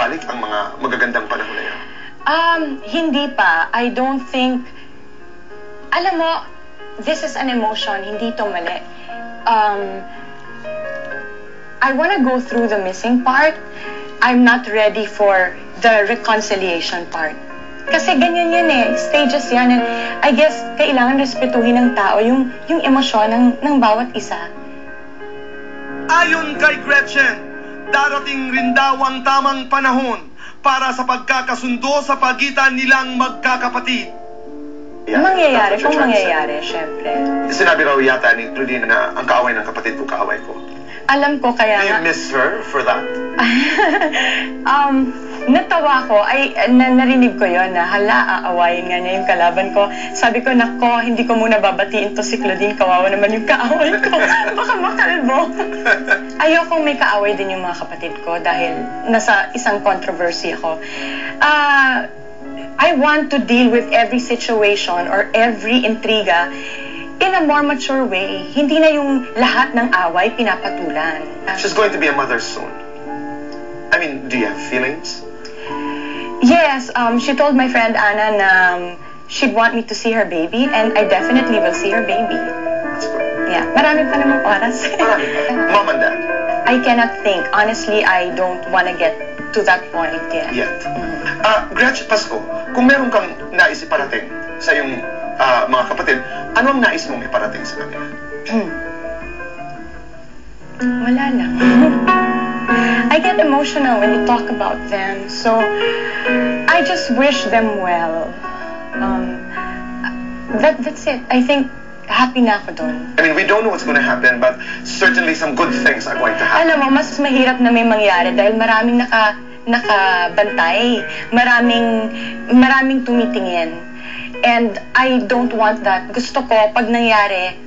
babalik ang mga magagandang panahon na yan? Hindi pa. I don't think... Alam mo, this is an emotion, hindi ito mali. I wanna go through the missing part. I'm not ready for the reconciliation part. Kasi ganyan yan eh, stages yan. And I guess, kailangan respetuhin ng tao yung emosyon ng bawat isa. Ayon kay Gretchen, darating rin daw ang tamang panahon para sa pagkakasundo sa pagitan nilang magkakapatid. Yeah, mangyayari, that's what kung you're trying to say. mangyayari, syempre. Sinabi raw yata ni Claudine na ang kaaway ng kapatid ko, kaaway ko. Alam ko kaya Do you nga... miss her for that? Natawa ko, narinig ko yon na hala, aawayin nga niya yung kalaban ko. Sabi ko, nako, hindi ko muna babatiin to si Claudine, kawawa naman yung kaaway ko. Baka makalbo. Ayokong may kaaway din yung mga kapatid ko dahil nasa isang controversy ako. I want to deal with every situation or every intriga in a more mature way. Hindi na yung lahat ng away pinapatulan. She's going to be a mother soon. I mean, do you have feelings? Yes, she told my friend Anna na she'd want me to see her baby, and I definitely will see her baby. That's good. Yeah, marami pa namang oras. Marami pa. Mom and Dad? I cannot think. Honestly, I don't want to get to that point yet. Yet. Gretchen, Pasko, kung meron kang nais iparating sa iyong mga kapatid, ano ang nais mong iparating sa kanila? Wala lang. I get emotional when you talk about them, so I just wish them well. That's it. I think happy na ako doon. I mean, we don't know what's going to happen, but certainly some good things are going to happen. Alam mo, mas mahirap na may mangyari dahil maraming nakabantay, maraming tumitingin. And I don't want that. Gusto ko, pag nangyari,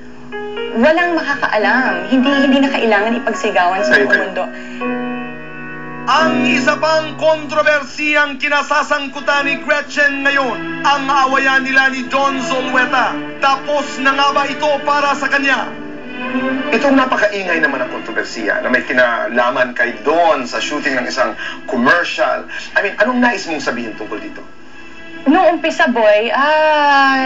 walang makakaalam. Hindi na kailangan ipagsigawan sa buong mundo. Ang isa pang kontrobersiyang kinasasangkutan ni Gretchen ngayon, ang aawayan nila ni Don Zulueta. Tapos na nga ba ito para sa kanya? Itong napakaingay naman ang kontrobersiya na may kinalaman kay Don sa shooting ng isang commercial. I mean, anong nais mong sabihin tungkol dito? Noong umpisa, boy,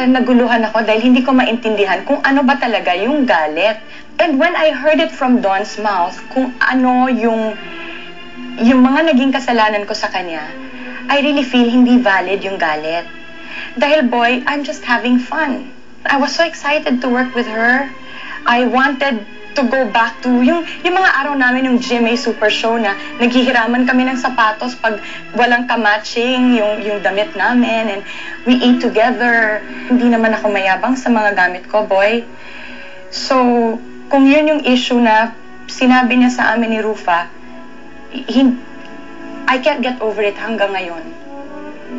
naguluhan ako dahil hindi ko maintindihan kung ano ba talaga yung galit. And when I heard it from Don's mouth, kung ano yung mga naging kasalanan ko sa kanya, I really feel hindi valid yung galit. Dahil, boy, I'm just having fun. I was so excited to work with her. I wanted to go back to yung mga araw namin yung GMA Super Show na naghihiraman kami ng sapatos pag walang kamatching yung damit namin, and we eat together. Hindi naman ako mayabang sa mga gamit ko, boy. So, kung yun yung issue na sinabi niya sa amin ni Rufa, I can't get over it hanggang ngayon.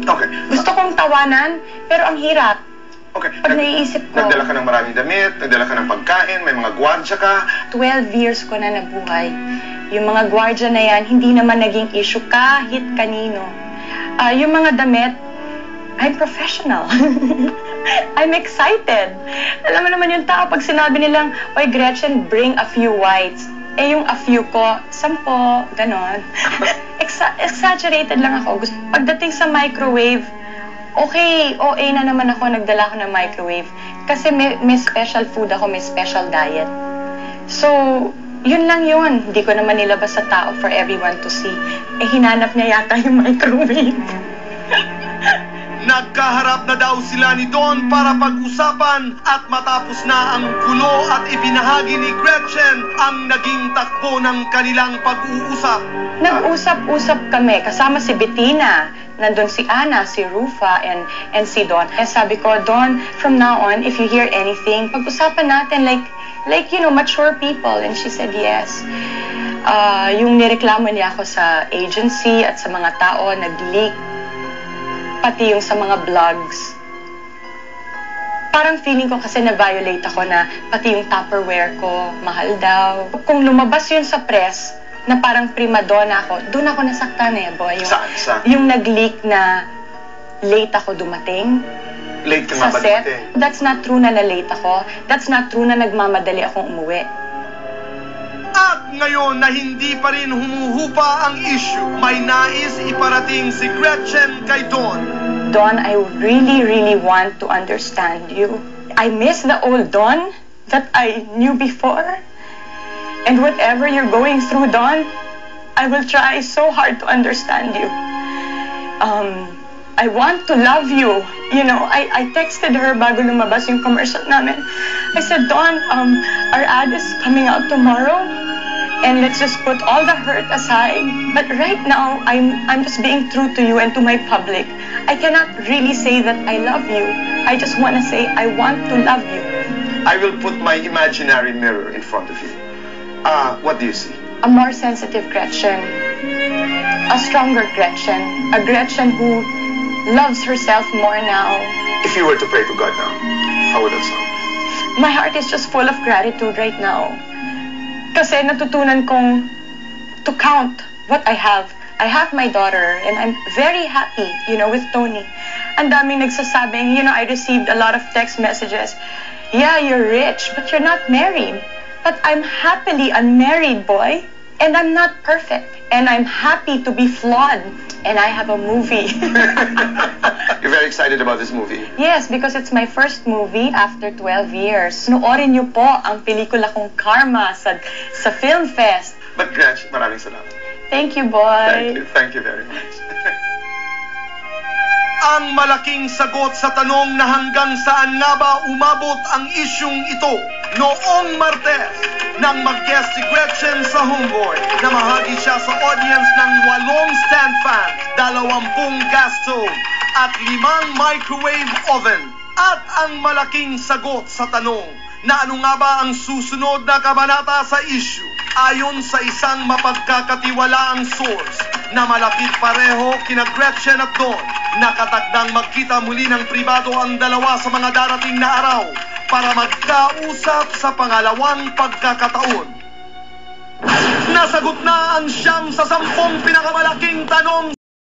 Okay. Gusto kong tawanan, pero ang hirap. Okay. Pag naiisip ko, Nagdala ka ng maraming damit, nagdala ka ng pagkain, may mga gwardya ka. 12 years ko na nabuhay. Yung mga gwardya na yan, hindi naman naging issue kahit kanino. Yung mga damit, I'm professional. I'm excited. Alam mo naman yung tao, pag sinabi nilang, "Oy, Gretchen, bring a few whites." Eh, yung a few ko, 10, ganon. Exaggerated lang ako. Pagdating sa microwave, okay, OA na naman ako, nagdala ko ng microwave. Kasi may special food ako, may special diet. So, yun lang yun. Hindi ko naman nilabas sa tao for everyone to see. Eh, hinanap niya yata yung microwave. Nagkaharap na daw sila ni Don para pag-usapan at matapos na ang gulo at ibinahagi ni Gretchen ang naging takbo ng kanilang pag-uusap. Nag-usap-usap kami, kasama si Bettina, nandun si Anna, si Rufa, and si Don. Eh, sabi ko, Don, from now on, if you hear anything, pag-usapan natin like, you know, mature people. And she said yes. Yung nireklamo niya ako sa agency at sa mga tao, nag-leak, pati yung sa mga blogs. Parang feeling ko kasi na-violate ako na pati yung Tupperware ko, mahal daw. Kung lumabas yun sa press, na parang prima donna ako, doon ako nasaktan eh, boy. Yung nag-leak na late ako dumating. Late ka sa nga ba set. dumating? That's not true na late ako. That's not true na nagmamadali akong umuwi. At ngayon na hindi pa rin humuhupa ang issue. May nais iparating si Gretchen kay Don. Don, I really, really want to understand you. I miss the old Don that I knew before. And whatever you're going through, Don, I will try so hard to understand you. I want to love you. You know, I texted her bago lumabas yung commercial namin. I said, Dawn, our ad is coming out tomorrow, and let's just put all the hurt aside. But right now, I'm just being true to you and to my public. I cannot really say that I love you. I just want to say I want to love you. I will put my imaginary mirror in front of you. What do you see? A more sensitive Gretchen. A stronger Gretchen. A Gretchen who loves herself more now. If you were to pray to God now, how would that sound? My heart is just full of gratitude right now. Kasi natutunan kong to count what I have. I have my daughter and I'm very happy, you know, with Tony. Ang daming nagsasabing, you know, I received a lot of text messages. Yeah, you're rich, but you're not married. But I'm happily unmarried, boy. And I'm not perfect. And I'm happy to be flawed. And I have a movie. You're very excited about this movie? Yes, because it's my first movie after 12 years. Noorin niyo po ang pelikula kong Karma sa Film Fest. But Gretch, maraming salamat. Thank you, boy. Thank you very much. Ang malaking sagot sa tanong na hanggang saan nga ba umabot ang isyung ito noong Martes nang mag-guest si Gretchen sa Homeboy. Namahagi siya sa audience ng 8 stand fan, 20 gas stove at 5 microwave oven. At ang malaking sagot sa tanong na ano nga ba ang susunod na kabanata sa issue ayon sa isang mapagkakatiwalaang source na malapit pareho kina Gretchen at Don. Nakatakdang magkita muli ng pribado ang dalawa sa mga darating na araw para magkausap sa pangalawang pagkakataon. Nasagot na ang 9 sa 10 pinakamalaking tanong